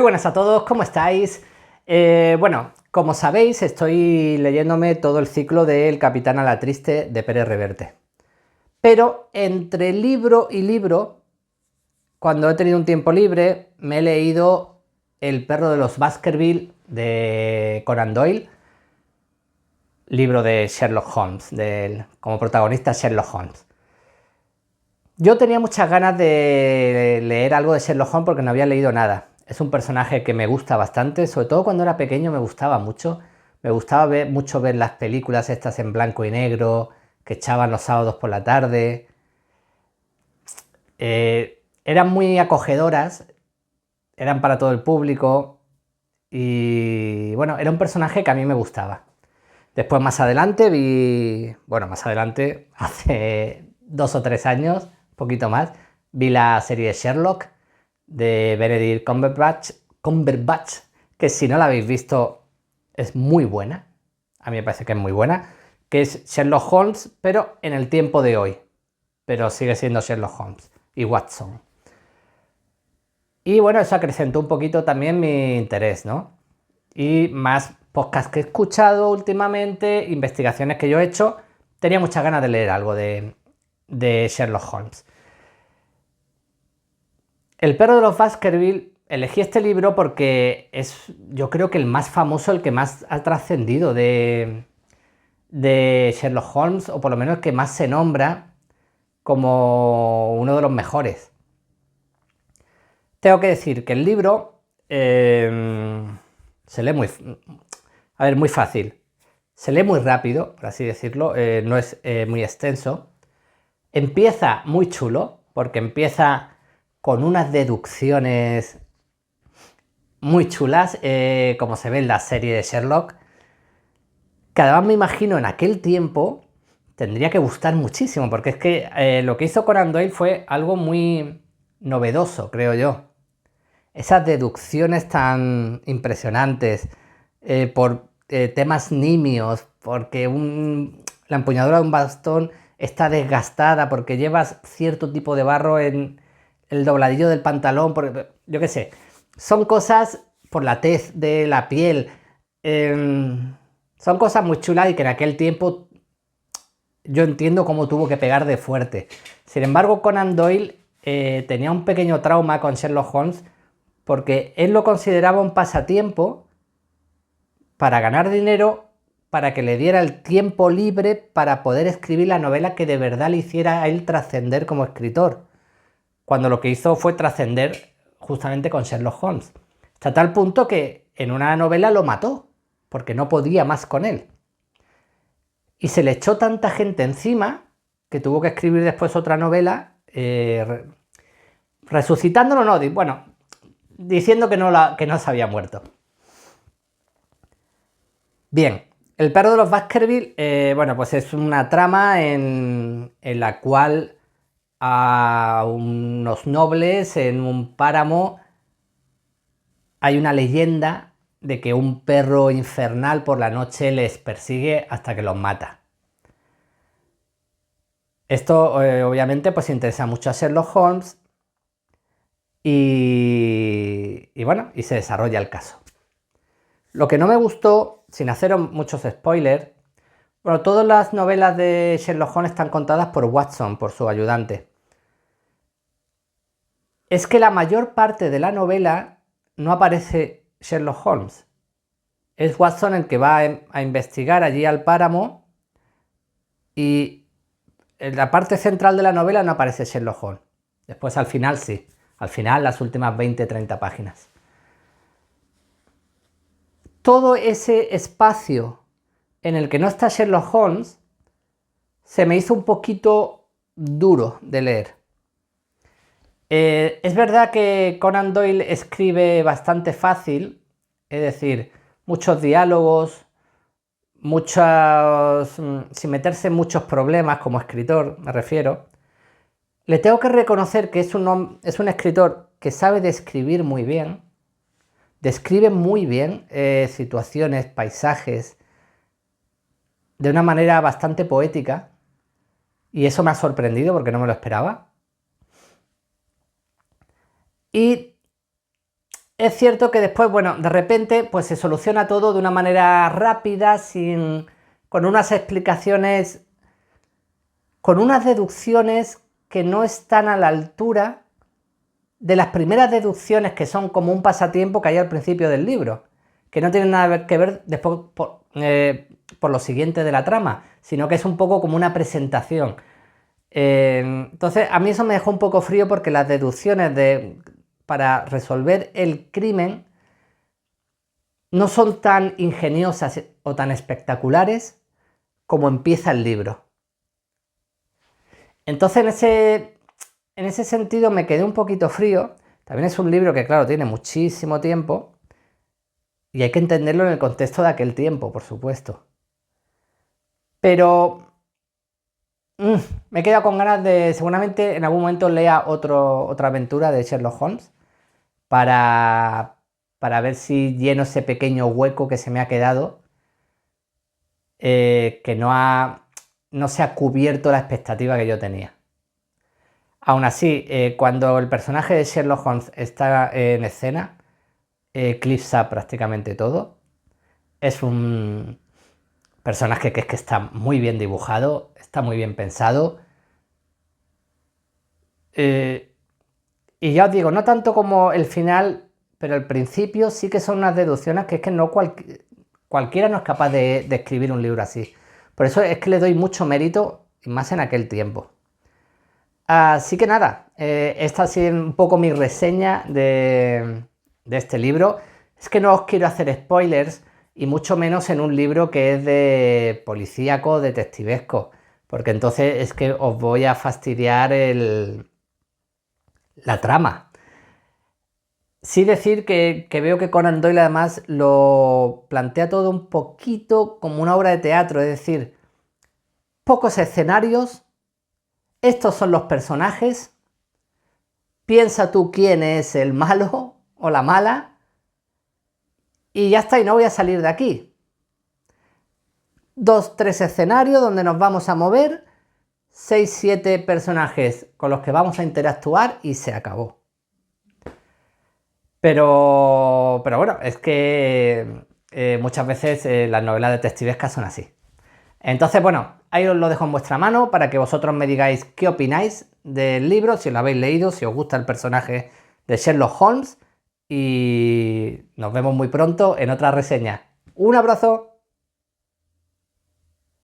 buenas a todos, ¿cómo estáis? Bueno, como sabéis, estoy leyéndome todo el ciclo del Capitán a la Triste de Pérez Reverte. Pero entre libro y libro, cuando he tenido un tiempo libre, me he leído El perro de los Baskerville de Conan Doyle, libro de Sherlock Holmes, como protagonista Sherlock Holmes. Yo tenía muchas ganas de leer algo de Sherlock Holmes porque no había leído nada. Es un personaje que me gusta bastante, sobre todo cuando era pequeño me gustaba mucho. Me gustaba mucho ver las películas estas en blanco y negro, que echaban los sábados por la tarde. Eran muy acogedoras, eran para todo el público y bueno, era un personaje que a mí me gustaba. Después más adelante hace 2 o 3 años, un poquito más, vi la serie de Sherlock de Benedict Cumberbatch, que si no la habéis visto es muy buena, a mí me parece que es muy buena, que es Sherlock Holmes, pero en el tiempo de hoy, pero sigue siendo Sherlock Holmes y Watson. Y bueno, eso acrecentó un poquito también mi interés, ¿no? Y más podcasts que he escuchado últimamente, investigaciones que yo he hecho, tenía muchas ganas de leer algo de Sherlock Holmes. El perro de los Baskerville, elegí este libro porque es, yo creo que el más famoso, el que más ha trascendido de Sherlock Holmes, o por lo menos el que más se nombra como uno de los mejores. Tengo que decir que el libro se lee muy fácil. Se lee muy rápido, por así decirlo, no es muy extenso. Empieza muy chulo, porque empieza con unas deducciones muy chulas, como se ve en la serie de Sherlock, que además me imagino en aquel tiempo tendría que gustar muchísimo, porque es que lo que hizo Conan Doyle fue algo muy novedoso, creo yo. Esas deducciones tan impresionantes por temas nimios, porque la empuñadura de un bastón está desgastada, porque llevas cierto tipo de barro en el dobladillo del pantalón, yo qué sé, son cosas por la tez de la piel, son cosas muy chulas y que en aquel tiempo yo entiendo cómo tuvo que pegar de fuerte. Sin embargo, Conan Doyle tenía un pequeño trauma con Sherlock Holmes, porque él lo consideraba un pasatiempo para ganar dinero, para que le diera el tiempo libre para poder escribir la novela que de verdad le hiciera a él trascender como escritor, cuando lo que hizo fue trascender justamente con Sherlock Holmes, hasta tal punto que en una novela lo mató, porque no podía más con él. Y se le echó tanta gente encima que tuvo que escribir después otra novela, resucitándolo, no, bueno, diciendo que no se había muerto. Bien, el perro de los Baskerville, bueno, pues es una trama en la cual a unos nobles en un páramo hay una leyenda de que un perro infernal por la noche les persigue hasta que los mata. Esto obviamente pues interesa mucho a Sherlock Holmes y bueno, y se desarrolla el caso. Lo que no me gustó, sin hacer muchos spoilers, bueno, todas las novelas de Sherlock Holmes están contadas por Watson, por su ayudante. Es que la mayor parte de la novela no aparece Sherlock Holmes. Es Watson el que va a investigar allí al páramo y en la parte central de la novela no aparece Sherlock Holmes. Después al final sí. Al final las últimas 20-30 páginas. Todo ese espacio en el que no está Sherlock Holmes se me hizo un poquito duro de leer. Es verdad que Conan Doyle escribe bastante fácil, es decir, muchos diálogos, sin meterse en muchos problemas como escritor, me refiero. Le tengo que reconocer que es un escritor que sabe describir muy bien, describe muy bien situaciones, paisajes, de una manera bastante poética, y eso me ha sorprendido porque no me lo esperaba. Y Es cierto que después, bueno, de repente, pues se soluciona todo de una manera rápida, con unas explicaciones, con unas deducciones que no están a la altura de las primeras deducciones que son como un pasatiempo que hay al principio del libro, que no tienen nada que ver después por lo siguiente de la trama, sino que es un poco como una presentación. Entonces a mí eso me dejó un poco frío porque las deducciones para resolver el crimen no son tan ingeniosas o tan espectaculares como empieza el libro. Entonces en ese sentido me quedé un poquito frío. También es un libro que, claro, tiene muchísimo tiempo y hay que entenderlo en el contexto de aquel tiempo, por supuesto. Pero me he quedado con ganas de, seguramente en algún momento lea otra aventura de Sherlock Holmes para ver si lleno ese pequeño hueco que se me ha quedado, que no se ha cubierto la expectativa que yo tenía. Aún así, cuando el personaje de Sherlock Holmes está en escena, eclipsa prácticamente todo. Es un personaje que es que está muy bien dibujado, está muy bien pensado. Y ya os digo, no tanto como el final, pero el principio sí que son unas deducciones que es que no cualquiera no es capaz de escribir un libro así. Por eso es que le doy mucho mérito, y más en aquel tiempo. Así que nada, esta ha sido un poco mi reseña de este libro. Es que no os quiero hacer spoilers, y mucho menos en un libro que es de policíaco, detectivesco, porque entonces es que os voy a fastidiar la trama. Sí decir que veo que Conan Doyle además lo plantea todo un poquito como una obra de teatro, es decir, pocos escenarios, estos son los personajes, piensa tú quién es el malo o la mala y ya está, y no voy a salir de aquí. 2, 3 escenarios donde nos vamos a mover, 6, 7 personajes con los que vamos a interactuar y se acabó. Pero bueno, es que muchas veces las novelas detectivescas son así. Entonces, bueno, ahí os lo dejo en vuestra mano para que vosotros me digáis qué opináis del libro, si lo habéis leído, si os gusta el personaje de Sherlock Holmes. Y nos vemos muy pronto en otra reseña. ¡Un abrazo!